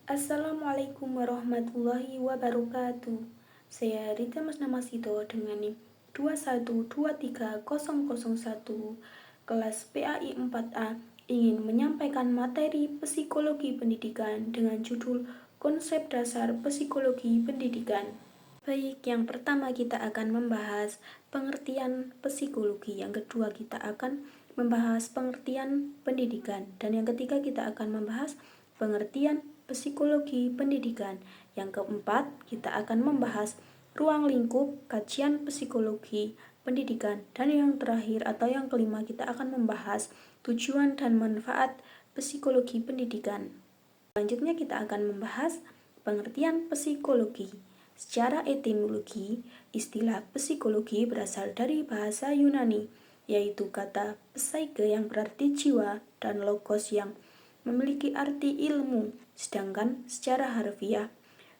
Assalamualaikum warahmatullahi wabarakatuh. Saya Rita Masnamasido dengan NIM 2123001 kelas PAI 4A ingin menyampaikan materi psikologi pendidikan dengan judul Konsep Dasar Psikologi Pendidikan. Baik, yang pertama kita akan membahas pengertian psikologi, yang kedua kita akan membahas pengertian pendidikan, dan yang ketiga kita akan membahas pengertian psikologi pendidikan. Yang keempat, kita akan membahas ruang lingkup kajian psikologi pendidikan, dan yang terakhir atau yang kelima kita akan membahas tujuan dan manfaat psikologi pendidikan. Selanjutnya kita akan membahas pengertian psikologi. Secara etimologi, istilah psikologi berasal dari bahasa Yunani, yaitu kata psyche yang berarti jiwa dan logos yang memiliki arti ilmu. Sedangkan secara harfiah,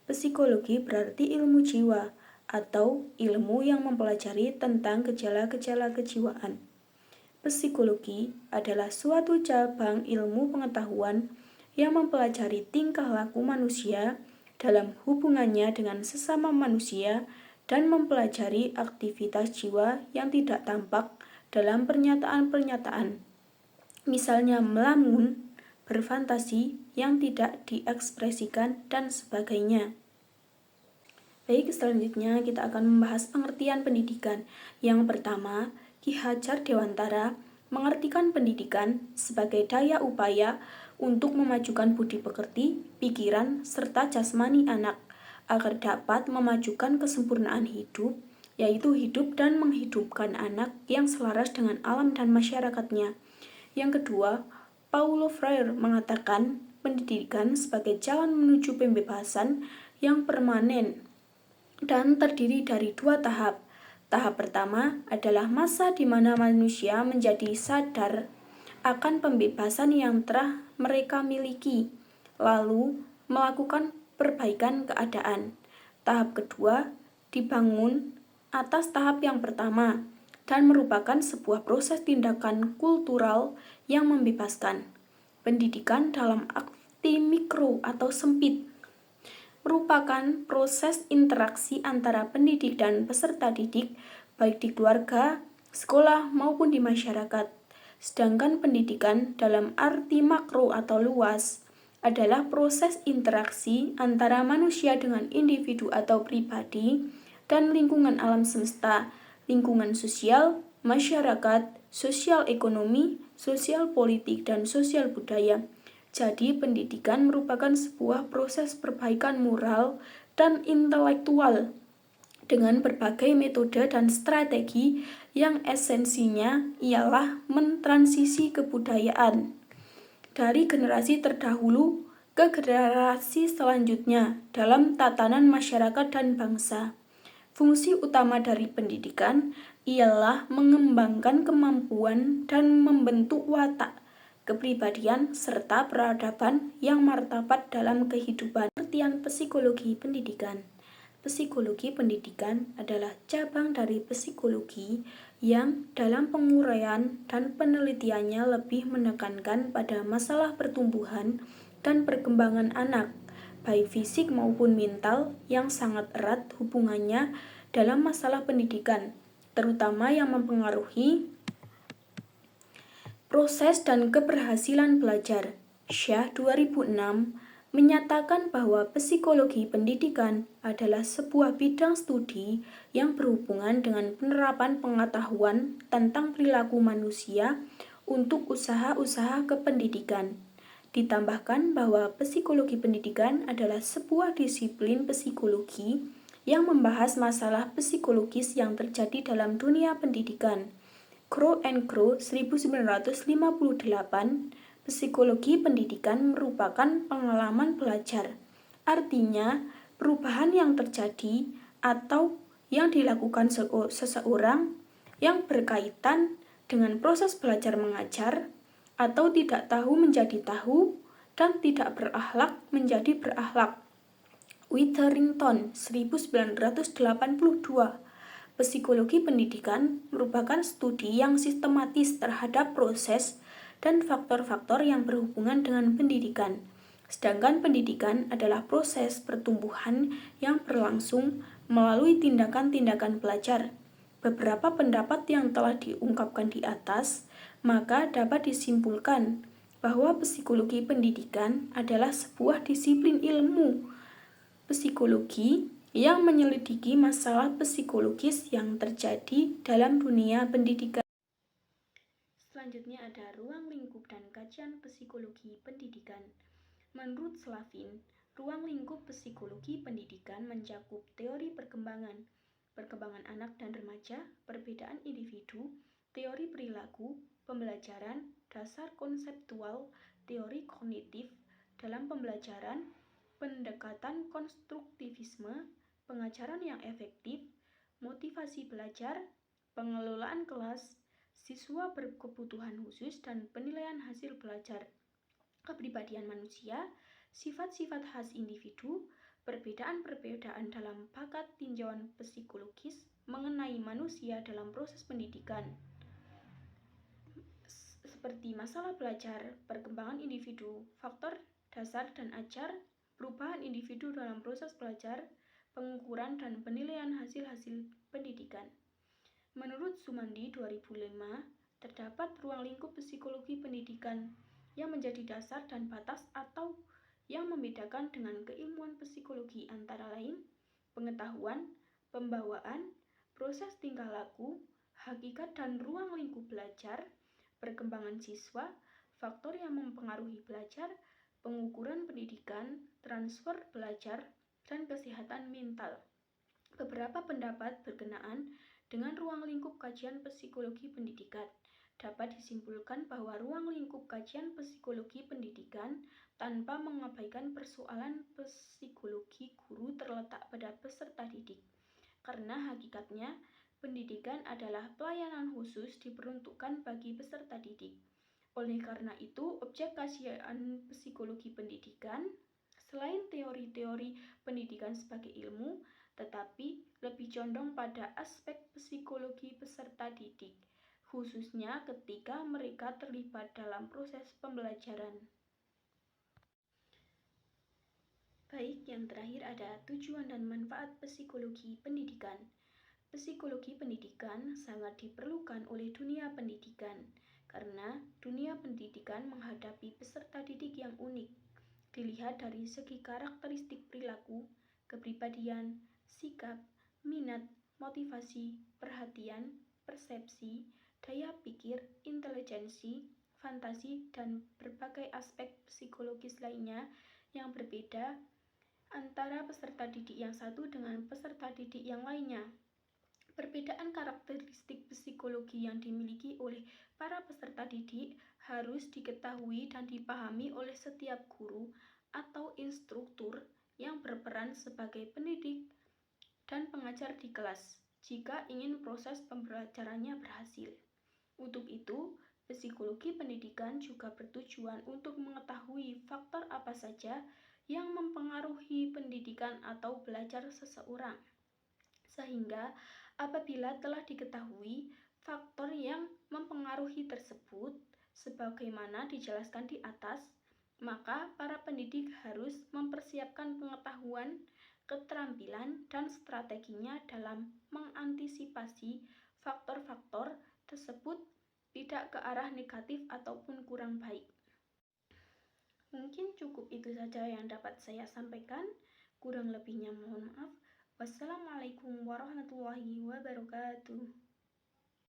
psikologi berarti ilmu jiwa atau ilmu yang mempelajari tentang gejala-gejala kejiwaan. Psikologi adalah suatu cabang ilmu pengetahuan yang mempelajari tingkah laku manusia dalam hubungannya dengan sesama manusia dan mempelajari aktivitas jiwa yang tidak tampak dalam pernyataan-pernyataan. Misalnya melamun, berfantasi yang tidak diekspresikan, dan sebagainya. Baik, selanjutnya kita akan membahas pengertian pendidikan. Yang pertama, Ki Hajar Dewantara mengartikan pendidikan sebagai daya upaya untuk memajukan budi pekerti, pikiran, serta jasmani anak agar dapat memajukan kesempurnaan hidup, yaitu hidup dan menghidupkan anak yang selaras dengan alam dan masyarakatnya. Yang kedua, Paulo Freire mengatakan pendidikan sebagai jalan menuju pembebasan yang permanen dan terdiri dari dua tahap. Tahap pertama adalah masa di mana manusia menjadi sadar akan pembebasan yang telah mereka miliki, lalu melakukan perbaikan keadaan. Tahap kedua dibangun atas tahap yang pertama dan merupakan sebuah proses tindakan kultural yang membebaskan. Pendidikan dalam arti mikro atau sempit merupakan proses interaksi antara pendidik dan peserta didik, baik di keluarga, sekolah, maupun di masyarakat. Sedangkan pendidikan dalam arti makro atau luas adalah proses interaksi antara manusia dengan individu atau pribadi dan lingkungan alam semesta, lingkungan sosial, masyarakat, sosial ekonomi, sosial politik, dan sosial budaya. Jadi, pendidikan merupakan sebuah proses perbaikan moral dan intelektual dengan berbagai metode dan strategi yang esensinya ialah mentransisi kebudayaan dari generasi terdahulu ke generasi selanjutnya dalam tatanan masyarakat dan bangsa. Fungsi utama dari pendidikan ialah mengembangkan kemampuan dan membentuk watak, kepribadian, serta peradaban yang martabat dalam kehidupan. Pengertian psikologi pendidikan. Psikologi pendidikan adalah cabang dari psikologi yang dalam penguraian dan penelitiannya lebih menekankan pada masalah pertumbuhan dan perkembangan anak, baik fisik maupun mental, yang sangat erat hubungannya dalam masalah pendidikan, terutama yang mempengaruhi proses dan keberhasilan belajar. Syah 2006 menyatakan bahwa psikologi pendidikan adalah sebuah bidang studi yang berhubungan dengan penerapan pengetahuan tentang perilaku manusia untuk usaha-usaha kependidikan. Ditambahkan bahwa psikologi pendidikan adalah sebuah disiplin psikologi yang membahas masalah psikologis yang terjadi dalam dunia pendidikan. Crow and Crow 1958, psikologi pendidikan merupakan pengalaman belajar. Artinya, perubahan yang terjadi atau yang dilakukan seseorang yang berkaitan dengan proses belajar mengajar atau tidak tahu menjadi tahu dan tidak berakhlak menjadi berakhlak. Witherington 1982. Psikologi pendidikan merupakan studi yang sistematis terhadap proses dan faktor-faktor yang berhubungan dengan pendidikan, Sedangkan pendidikan adalah proses pertumbuhan yang berlangsung melalui tindakan-tindakan belajar. Beberapa pendapat yang telah diungkapkan di atas, maka dapat disimpulkan bahwa psikologi pendidikan adalah sebuah disiplin ilmu psikologi yang menyelidiki masalah psikologis yang terjadi dalam dunia pendidikan. Selanjutnya ada ruang lingkup dan kajian psikologi pendidikan. Menurut Slavin, ruang lingkup psikologi pendidikan mencakup teori perkembangan anak dan remaja, perbedaan individu, teori perilaku, pembelajaran, dasar konseptual, teori kognitif dalam pembelajaran, pendekatan konstruktivisme, pengajaran yang efektif, motivasi belajar, pengelolaan kelas, siswa berkebutuhan khusus dan penilaian hasil belajar, kepribadian manusia, sifat-sifat khas individu, perbedaan-perbedaan dalam bakat tinjauan psikologis mengenai manusia dalam proses pendidikan, seperti masalah belajar, perkembangan individu, faktor dasar dan ajar, perubahan individu dalam proses belajar, pengukuran dan penilaian hasil-hasil pendidikan. Menurut Sumandi 2005, terdapat ruang lingkup psikologi pendidikan yang menjadi dasar dan batas atau yang membedakan dengan keilmuan psikologi antara lain pengetahuan, pembawaan, proses tingkah laku, hakikat dan ruang lingkup belajar, perkembangan siswa, faktor yang mempengaruhi belajar, pengukuran pendidikan, transfer belajar, dan kesehatan mental. Beberapa pendapat berkenaan dengan ruang lingkup kajian psikologi pendidikan. Dapat disimpulkan bahwa ruang lingkup kajian psikologi pendidikan tanpa mengabaikan persoalan psikologi guru terletak pada peserta didik. Karena hakikatnya, pendidikan adalah pelayanan khusus diperuntukkan bagi peserta didik. Oleh karena itu, objek kajian psikologi pendidikan, selain teori-teori pendidikan sebagai ilmu, tetapi lebih condong pada aspek psikologi peserta didik, khususnya ketika mereka terlibat dalam proses pembelajaran. Baik, yang terakhir ada tujuan dan manfaat psikologi pendidikan. Psikologi pendidikan sangat diperlukan oleh dunia pendidikan, karena dunia pendidikan menghadapi peserta didik yang unik, dilihat dari segi karakteristik perilaku, kepribadian, sikap, minat, motivasi, perhatian, persepsi, daya pikir, intelijensi, fantasi, dan berbagai aspek psikologis lainnya yang berbeda antara peserta didik yang satu dengan peserta didik yang lainnya. Perbedaan karakteristik psikologi yang dimiliki oleh para peserta didik harus diketahui dan dipahami oleh setiap guru atau instruktur yang berperan sebagai pendidik dan pengajar di kelas jika ingin proses pembelajarannya berhasil. Untuk itu, psikologi pendidikan juga bertujuan untuk mengetahui faktor apa saja yang mempengaruhi pendidikan atau belajar seseorang. Sehingga apabila telah diketahui faktor yang mempengaruhi tersebut sebagaimana dijelaskan di atas, maka para pendidik harus mempersiapkan pengetahuan, keterampilan, dan strateginya dalam mengantisipasi faktor-faktor tersebut tidak ke arah negatif ataupun kurang baik. Mungkin cukup itu saja yang dapat saya sampaikan. Kurang lebihnya mohon maaf. Wassalamualaikum warahmatullahi wabarakatuh.